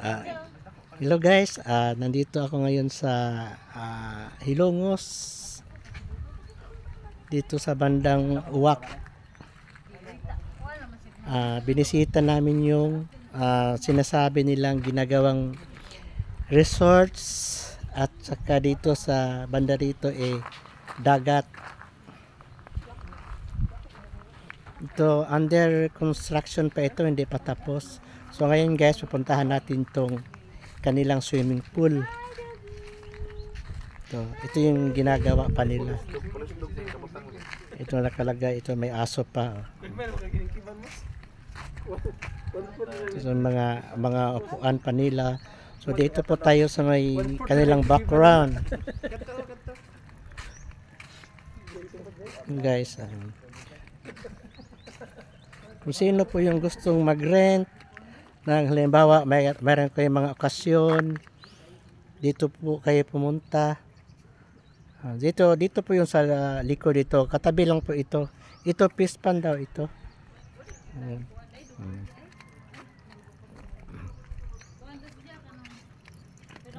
Ah, hello guys, nandito ako ngayon sa Hilongos, dito sa bandang Uwak. Binisita namin yung sinasabi nilang ginagawang resorts, at saka dito sa banda rito dagat. Ito under construction pa ito, hindi pa tapos. So ngayon guys, pupuntahan natin tong kanilang swimming pool. Ito yung ginagawa pa nila. Ito nakalagay, ito may aso pa. Ito mga upuan pa nila. So dito po tayo sa may kanilang background. Guys, kung sino po yung gustong mag-rent ng halimbawa mayroon kayong mga okasyon, dito po kayo pumunta. Dito po yung sa likod dito, katabi lang po ito. Ito fish pond daw ito.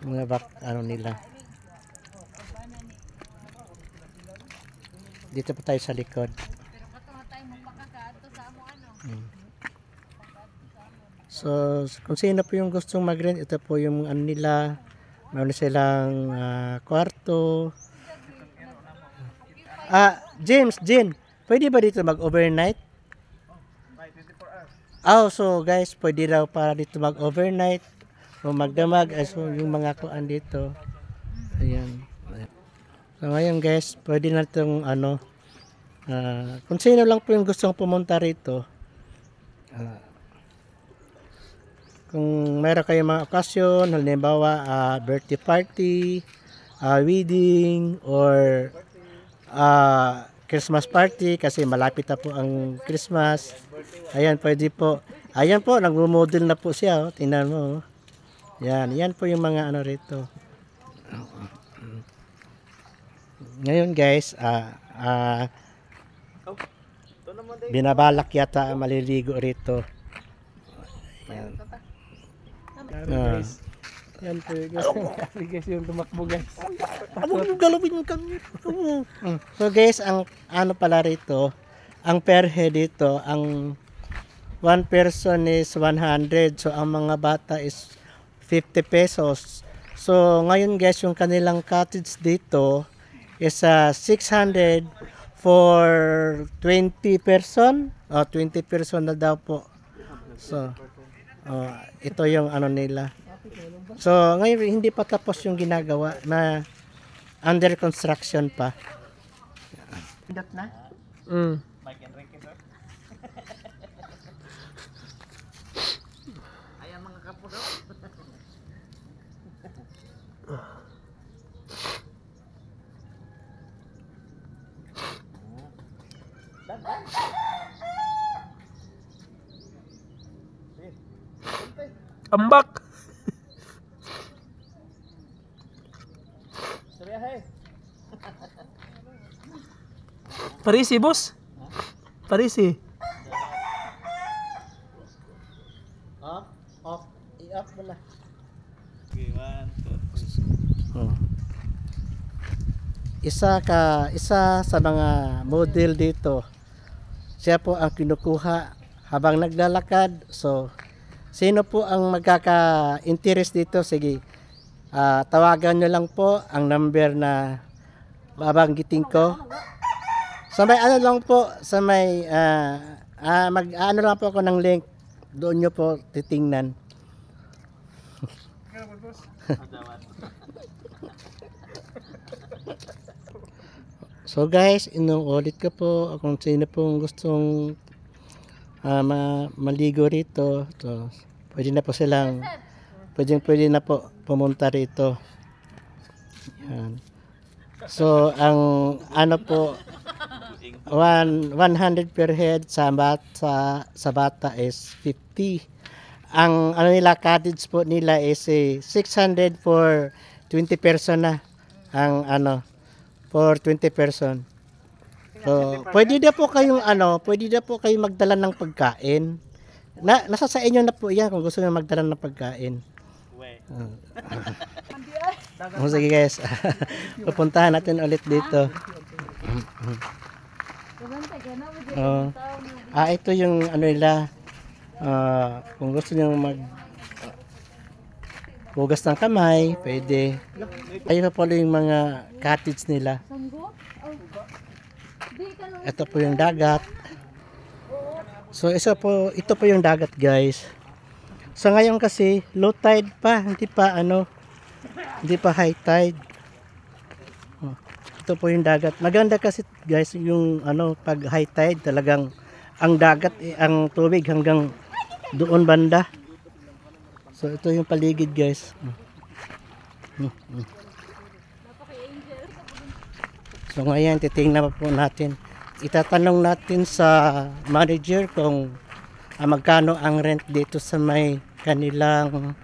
Mga nila. Dito po tayo sa likod. So, kung sino po yung gustong mag-rent, ito po yung ano nila. Mayroon silang kwarto. James, Jean, pwede ba dito mag-overnight? So guys, pwede daw para dito mag-overnight o magdamag. So yung mga kuan dito. Ayan. So ngayon guys, pwede na itong kung sino lang po yung gustong pumunta rito. Kung meron kayong mga okasyon, halimbawa birthday party, wedding, or Christmas party, kasi malapit na po ang Christmas. Ayan, pwede po. Ayan po, nag-model na po siya. Tingnan mo. Yan po yung mga rito. Ngayon guys, binabalak yata maliligo rito. Yan. Yan po guys, yung tumakbo guys. Galawin mo kami. So guys, ang pala rito, ang per head dito, ang one person is 100. So ang mga bata is 50 pesos. So ngayon guys, yung kanilang cottage dito is 600 for 20 person. 20 person na daw po. So ito yung nila. So ngayon hindi pa tapos yung ginagawa, na under construction pa. Pindot na? Ayan mga kapuso. Ambak. Parisi boss. Parisi. Off. I-off mo na. Okay, 1, 2, 3. Isa sa mga model dito, siya po ang kinukuha habang naglalakad. So sino po ang magkaka-interest dito, sige, tawagan nyo lang po ang number na babanggitin ko. Sa may lang po, sa may lang po ako ng link, doon nyo po titingnan. So guys, inuulit ko po kung sino pong gustong maligo rito. So, pwede na po silang pwede na po pumunta rito. Yan. So ang po, 100 per head, sa bata is 50. Ang nila cottage po nila is 600 for 20 person na. Ang for 20 person. So, pwede na po kayong magdala ng pagkain. Nasa sa inyo na po 'yan kung gusto niyo magdala ng pagkain. We. Sige guys, pupuntahan natin ulit dito. Ito yung ano nila, kung gusto nyo mag hugas ng kamay, pwede. Ayun pa pala yung mga cottage nila. Ito po yung dagat. So ito po yung dagat guys. So ngayon kasi low tide pa, hindi pa high tide. Ito po yung dagat. Maganda kasi guys yung pag high tide talagang ang dagat ang tubig hanggang doon banda. So ito yung paligid guys. So ngayon titingnan po natin. Itatanong natin sa manager kung magkano ang rent dito sa may kanilang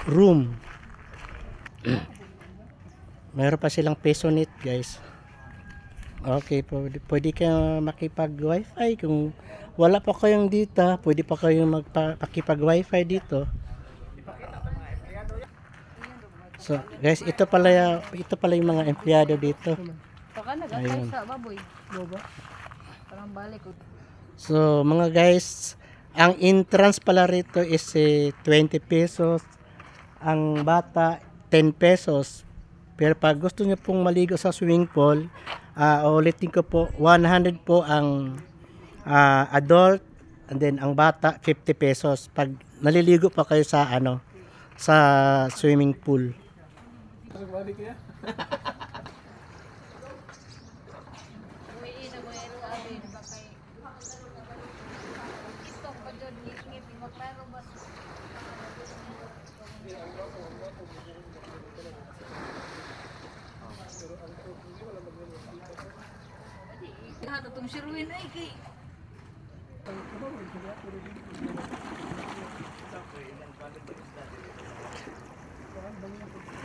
room. Meron pa silang Pesonit guys. Okay, pwede kayo makipag wifi. Kung wala pa kayong data, pwede pa kayong makipag wifi dito. So guys, ito pala yung mga empleyado dito. Ayun. So mga guys, ang entrance pala rito is 20 pesos. Ang bata 10 pesos. Pero pag gusto niyo pong maligo sa swimming pool, ulitin ko po, 100 po ang adult, and then ang bata 50 pesos pag naliligo pa kayo sa sa swimming pool.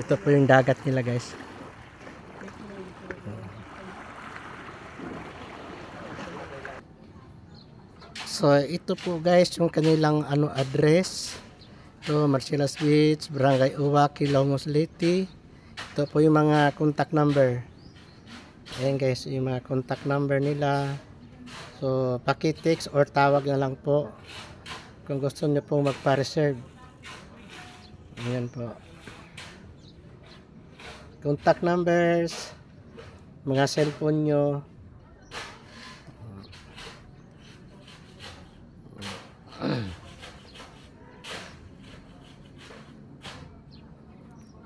Ito po yung dagat nila guys. So ito po guys yung kanilang address. Ito Marcellus Beach, Barangay Uwaki, Longos Leyte. Ito po yung mga contact number. Ayan guys, yung mga contact number nila. So paki-text or tawag na lang po kung gusto niyo po magpa-reserve. Ayan po. Contact numbers, mga cellphone nyo.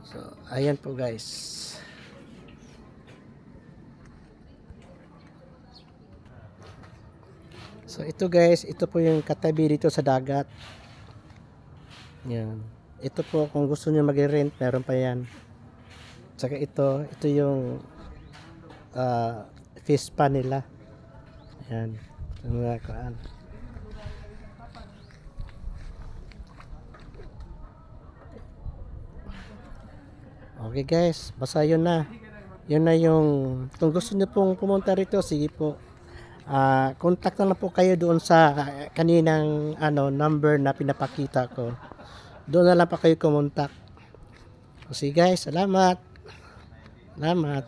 So, ayan po guys. So, ito guys, ito po yung katabi dito sa dagat. Yan. Ito po, kung gusto nyo mag-rent, meron pa yan. Tsaka ito yung fish pan nila. Ayan. Mga kuan. Okay guys, basta yun na. Yun na yung, kung gusto nyo pong pumunta rito, sige po. Contact na po kayo doon sa kaninang number na pinapakita ko. Doon na lang pa kayo kumontak. So, sige guys, salamat. Salamat.